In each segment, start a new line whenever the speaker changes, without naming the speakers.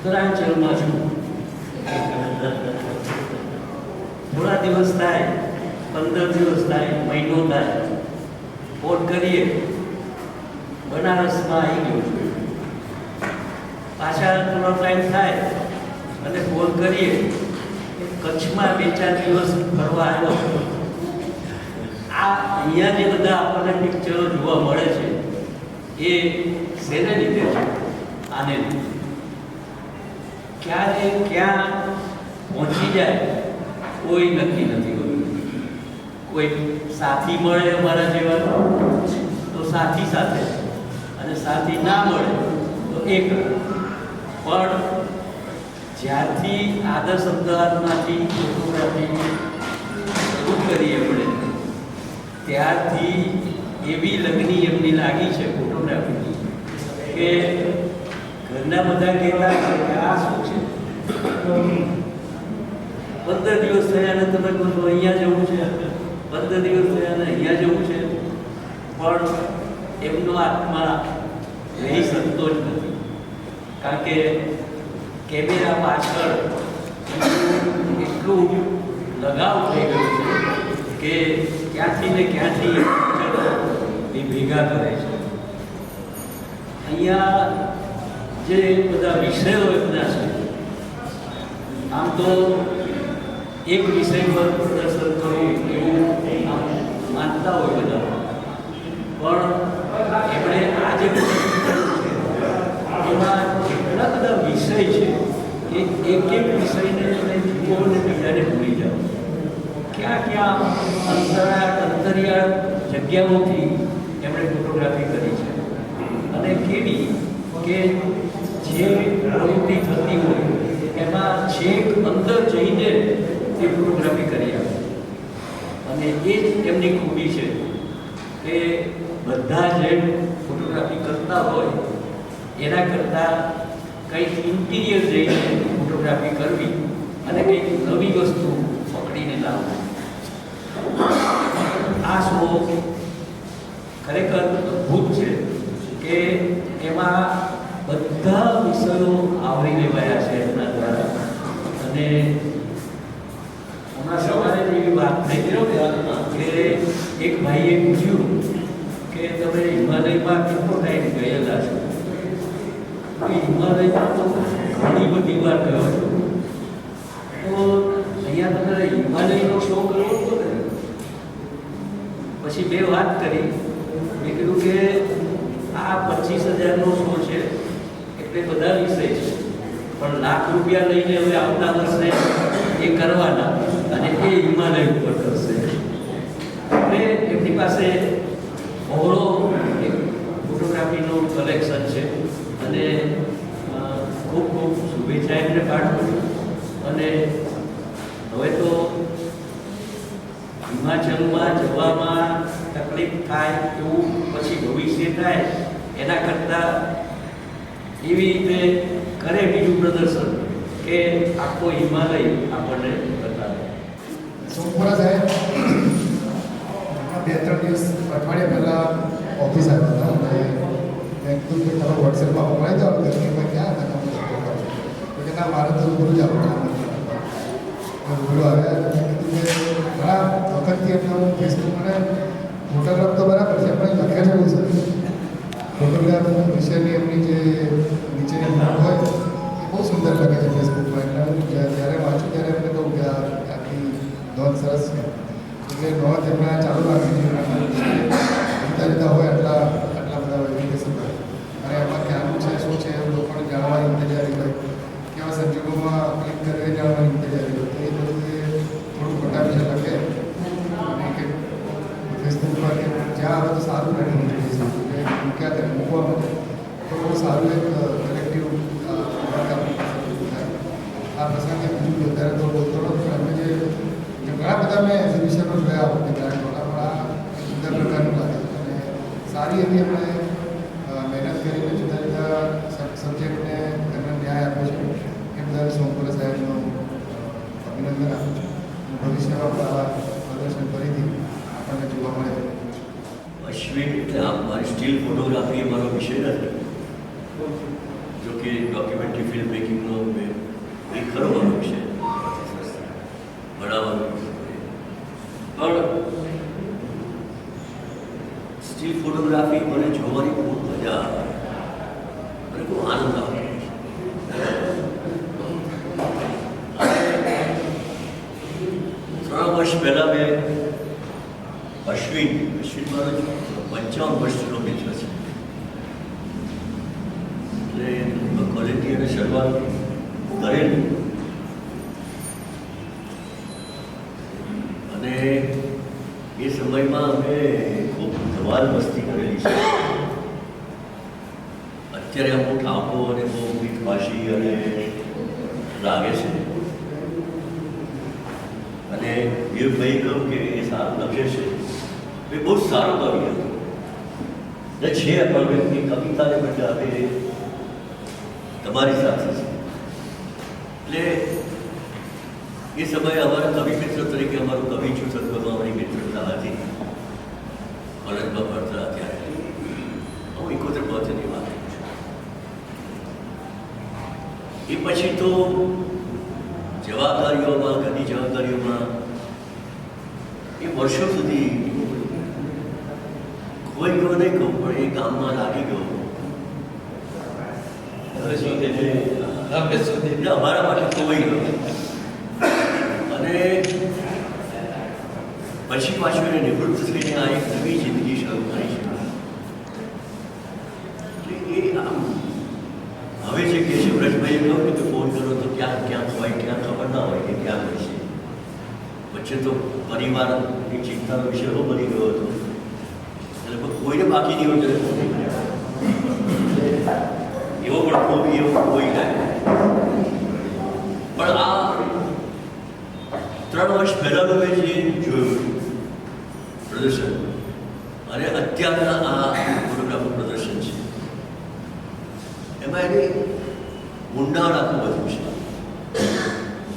ઉત્તરાંચલમાં છું. થોડા દિવસ થાય, 15 દિવસ થાય, મહિનો થાય, ફોન કરીએ બનારસમાં આવી ગયો છું. પાછા થોડો ટાઈમ થાય અને ફોન કરીએ કચ્છમાં 2-4 દિવસ ફરવા આવ્યો. આ અહીંયા જે બધા આપણને પિક્ચરો જોવા મળે છે એ શેને લીધે છે? આને લીધે. ક્યારે ક્યાં પહોંચી જાય કોઈ નક્કી નથી હોતું. કોઈ સાથી મળે અમારા જેવા તો સાથી સાથે, અને સાથી ના મળે તો એક. પણ જ્યારથી આદર્શ અમદાવાદમાંથી ફોટોગ્રાફી શરૂ કરી એમણે, ત્યારથી એવી લગની એમની લાગી છે ફોટોગ્રાફીની કે ઘરના બધા કહેતા કે આ શું છે? 15 દિવસ થયા ને તમે કહો છો અહીંયા જવું છે, 15 દિવસ થયા ને અહીંયા જવું છે, પણ એમનો આત્મા રહી શકતો જ નથી. કારણ કે કેમેરા પાછળ એટલું લગાવ થઈ ગયું છે કે ક્યાંથી ને ક્યાંથી એ ભેગા કરે છે. અહીંયા જે બધા વિષયો એમના છે, આમ તો એક વિષય પર પ્રદર્શન કરવું એવું આમ માનતા હોય બધા, પણ એમણે આ જે એમાં એટલા બધા વિષય છે કે એક વિષયને તમે જુઓ અને બીજાને ભૂલી જાઓ. ક્યાં ક્યાં અંતરિયાળ જગ્યાઓથી એમણે ફોટોગ્રાફી કરી છે, અને કેવી કે જે પ્રવૃત્તિ થતી હોય એમાં છેક અંદર જઈને એ ફોટોગ્રાફી કરી આપે. અને એ જ એમની ખૂબી છે કે બધા જે ફોટોગ્રાફી કરતા હોય એના કરતાં કંઈક ઇન્ટિરિયર જઈને ફોટોગ્રાફી કરવી અને કંઈક નવી વસ્તુ પકડીને લાવવી. આ શો ખરેખર અદ્ભુત છે કે એમાં બધા વિષયો આવરી લેવાયા છે એમના દ્વારા. અને હમણાં સવારે એવી વાત થઈ કે એક ભાઈએ પૂછ્યું કે તમે હિમાલયમાં કેટલો ટાઈમ ગયેલા છો? હિમાલયમાં તો ઘણી બધી વાર ગયો છું. તો અહીંયા તમારે હિમાલયનો શો કરવો હતો ને? પછી બે વાત કરી. મેં કીધું કે આ 25,000નો શો છે એટલે બધા વિષય છે, પણ લાખ રૂપિયા લઈને હવે આવતા વર્ષે એ કરવાના અને એ હિમાલય ઉપર કરશે. એટલે એમની પાસે બહોળો એક ફોટોગ્રાફીનો કલેક્શન છે અને ખૂબ ખૂબ શુભેચ્છા એમને પાઠવું. અને હવે તો હિમાચલમાં જવામાં તકલીફ થાય એવું પછી ભવિષ્ય થાય એના કરતાં એવી રીતે કરે બીજું પ્રદર્શન કે આખો હિમાલય આપણને બતાવે.
સોમપુરા સાહેબ 2-3 દિવસ અઠવાડિયા પહેલાં ઓફિસ આવ્યા હતા અને મેં કીધું કે તમે વોટ્સએપમાં મોકલાઈ જાઓ કે ક્યાં હતા તમે તો કે ના મારે તો રૂબરૂ જ આવું રૂબરૂ આવ્યા. કીધું કે ઘણા વખતથી એમને હું ફેસબુક મને ફોટોગ્રાફ તો બરાબર છે એમણે લખેલું છે ફોટોગ્રાફ વિશેની એમની જે નીચેની નોટ હોય એ બહુ સુંદર લાગે છે ફેસબુકમાં. એટલે હું જ્યારે વાંચું ત્યારે એમને કહું કે આખી નોંધ સરસ છે. એટલે નોંધ એમણે ચાલુ રાખી જુદા જુદા હોય આટલા બધા એજ્યુકેશન હોય અને એમાં ક્યાંનું છે શું છે એવું લોકોને જાણવાની ઇંતજારી હોય, કેવા સંજોગોમાં ક્લિક કરીને જાણવાની ઇંતજારી હોય. તો એ બધું એ થોડું મોટા વિશે લખે અને કે ફેસબુક પર કે જ્યાં આવે તો સારું પ્લેટફોર્મ જોઈએ છે કે મૂક્યા ત્યાં મૂકવા માટે તો બહુ સારું એક કલેક્ટિવ વર્ક આપણી પાસે થાય. આ પ્રસંગે બીજું વધારે તો બોલતો નથી, પણ અમે જે ઘણા બધા મેં એક્ઝિબિશનો જોયા વખતે બ્રાન્ડવાળા, પણ આ સુંદર પ્રકારનું લાગે છે અને સારી એવી એમણે મહેનત કરીને જુદા જુદા સબ્જેક્ટને એમને ન્યાય આપ્યો છે. એ બધા સોમપુરા સાહેબનો અભિનંદન આપું છું. ભવિષ્યમાં પણ આવા પ્રદર્શન ફરીથી આપણને જોવા મળે.
અશ્વિન એટલે મારી સ્ટીલ ફોટોગ્રાફી એ મારો વિષય નથી. જો કે ડોક્યુમેન્ટરી ફિલ્મ મેકિંગનો એ ખરો વર્ગ છે, ભણાવવાનો પણ સ્ટીલ ફોટોગ્રાફી મને જોવાની ખૂબ મજા આવે, મને ખૂબ આનંદ આવે. 3 વર્ષ પહેલાં મેં અશ્વિન મારો 55 વર્ષનો મિત્ર છે, એટલે ક્વોલિટી અને શરૂઆત કરેલી અને એ સમયમાં અમે ખૂબ ધમાલ મસ્તી કરેલી છે. અત્યારે અમુક ટાંકો અને બહુ મીઠભાષી અને લાગે છે, અને વિવેકભાઈ કહ્યું કે એ સારું લખે છે, એ બહુ સારું કવિ હતું ને છે, પણ એ કવિતાને બદલે હવે તમારી સાથે છે. એટલે એ સમયે અમારા કવિ મિત્ર તરીકે અમારું કવિ જૂથમાં અમારી મિત્રતા હતી. કોલેજમાં ભણતા ત્યારે હું 71-72ની વાત કરું છું. એ પછી તો જવાબદારીઓમાં, ઘરની જવાબદારીઓમાં એ વર્ષો સુધી કોઈ ગયો નહીં કહું, પણ એ ગામમાં લાગી ગયો. અમારા માટે ખોવાઈ ગયો અને પછી પાછું એને નિવૃત્ત થઈને આ એક નવી જિંદગી શરૂ કરી છે. એટલે એ આમ હવે જે કે છે વ્રજભાઈએ કહ્યું કે ફોન કરો તો ક્યાં હોય, ક્યાં ખબર ના હોય કે ક્યાં હોય છે. વચ્ચે તો પરિવારની ચિંતાનો વિષય બહુ બની ગયો હતો, એટલે કોઈને બાકી નહીં હોય ત્યારે ફોન એવો પણ કોઈ એવો કોઈ જાય. પણ આ 3 વર્ષ પહેલાંનું મેં જે જોયું પ્રદર્શન અને અત્યારના આ ફોટોગ્રાફનું પ્રદર્શન છે, એમાં એની ઊંડાણ આખું બધું છે.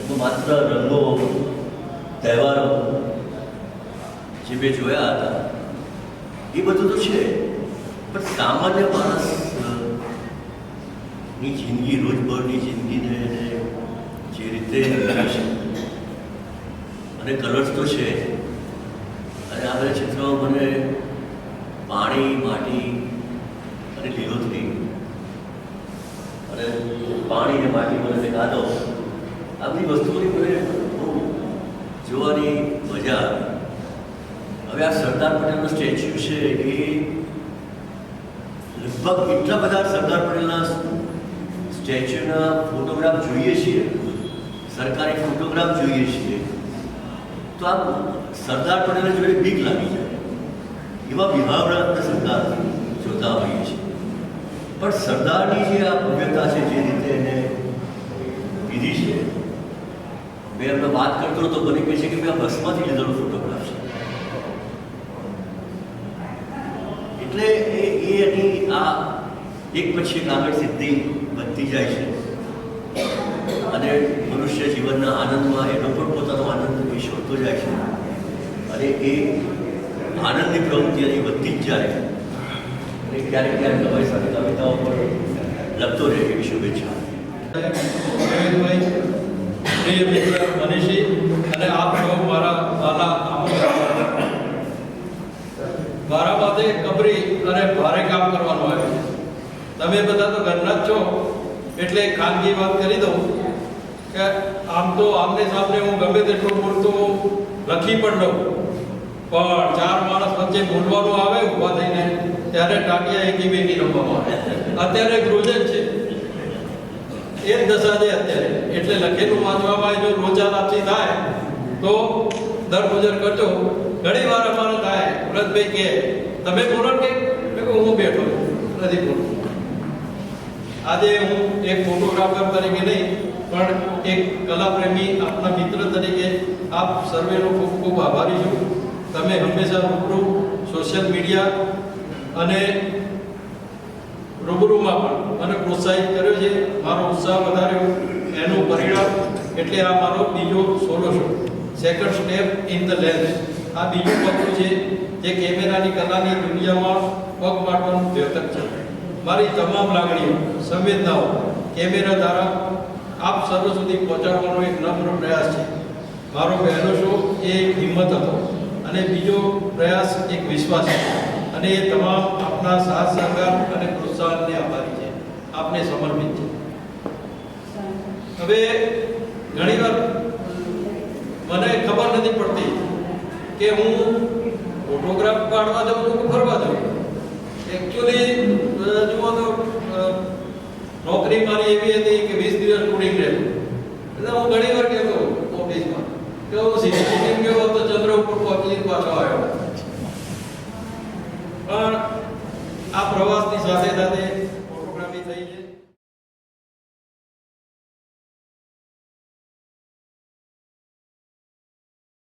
એમાં માત્ર રંગો, તહેવારો જે મેં જોયા હતા એ બધું તો છે, પણ સામાન્ય માણસની જિંદગી, રોજબરોજની જિંદગીને જે રીતે છે અને કલર્સ તો છે. અને આ બધા ચિત્રોમાં મને પાણી, માટી અને લીલોતરી અને પાણી ને માટી મને દેખાડો, આ બધી વસ્તુઓની મને બહુ જોવાની મજા આવે. હવે આ સરદાર પટેલનો સ્ટેચ્યુ છે, એ લગભગ એટલા બધા સરદાર પટેલના સ્ટેચ્યુના ફોટોગ્રાફ જોઈએ છીએ, સરકારી ફોટોગ્રાફ જોઈએ છીએ, તો આ સરદાર પટેલને જોઈને બીક લાગી જાય એવા વિભાવના આપણે સરદાર જોતા હોઈએ છીએ. પણ સરદારની જે આ ભવ્યતા છે, જે રીતે એને કીધી છે, મેં એમને વાત કરતો હતો, મને કહે છે કે મેં આ બસમાંથી લીધેલો ફોટોગ્રાફ છે. એટલે એ એની આ એક પછી એક આગળ સિદ્ધિ બનતી જાય છે અને મનુષ્ય જીવનના આનંદમાં એનો પણ પોતાનો આનંદ એ શોધતો જાય છે અને એ આનંદની પ્રવૃત્તિ એની વધતી જ જાય અને ક્યારેક ક્યારેક તમારી સાથે કવિતાઓ પણ લખતો રહે એવી શુભેચ્છા.
પ્રિય મિત્ર મનીષી અને આપ સૌ મારા વાલા મારા માટે કબરી અને ભારે કામ કરવાનું આવ્યું છે. તમે બધા તો ઘરના જ છો એટલે ખાનગી વાત કરી દઉં કે આમ તો આમને સામને હું ગમે તેટલું બોલતું લખી પણ લઉં, પણ 4 માણસ વચ્ચે બોલવાનું આવે ઊભા થઈને ત્યારે ટાંટિયા એકી બેકી રમવામાં આવે. અત્યારે ગ્રોજન છે, એ જ દશા છે અત્યારે. એટલે લખેલું વાંચવામાં જો રોજાલાપસી થાય તો દરગુજર કરજો. ઘણી વાર અમારે થાય, વ્રતભાઈ કે તમે બોલો કે હું બેઠો નથી બોલું. આજે હું એક ફોટોગ્રાફર તરીકે નહીં પણ એક કલાપ્રેમી આપના મિત્ર તરીકે આપ સર્વેનો ખૂબ ખૂબ આભારી છું. તમે હંમેશા રૂબરૂ સોશિયલ મીડિયા અને રૂબરૂમાં પણ મને પ્રોત્સાહિત કર્યો છે, મારો ઉત્સાહ વધાર્યો. એનું પરિણામ એટલે આ મારો બીજો solo show, second step in the lens. આ બીજું પગલું છે જે કેમેરાની કલાની દુનિયામાં પગ પાડવાનું દ્યોતક છે. મારી તમામ લાગણીઓ સંવેદનાઓ કેમેરા દ્વારા આપ સર્વ સુધી પહોંચાડવાનો એક નમ્ર પ્રયાસ છે. મારો પહેલો શો એ એક હિંમત હતો અને બીજો પ્રયાસ એક વિશ્વાસ છે અને એ તમામ આપના સાથ સહકાર અને પ્રોત્સાહનને આભારી છે, આપને સમર્પિત છે. હવે ઘણીવાર મને ખબર નથી પડતી કે હું ફોટોગ્રાફ પાડવા જાઉં છું કે ફરવા જાઉં. એકચ્યુઅલી જુઓ તો નોકરી મારી એવી હતી કે 20 દિવસ શૂટિંગ રહેતું. એટલે હું ઘણી વાર કહેતો ઓફિસમાં કે હું સિટી ગયો તો ચંદ્ર ઉપર પહોંચીને પાછો આવ્યો.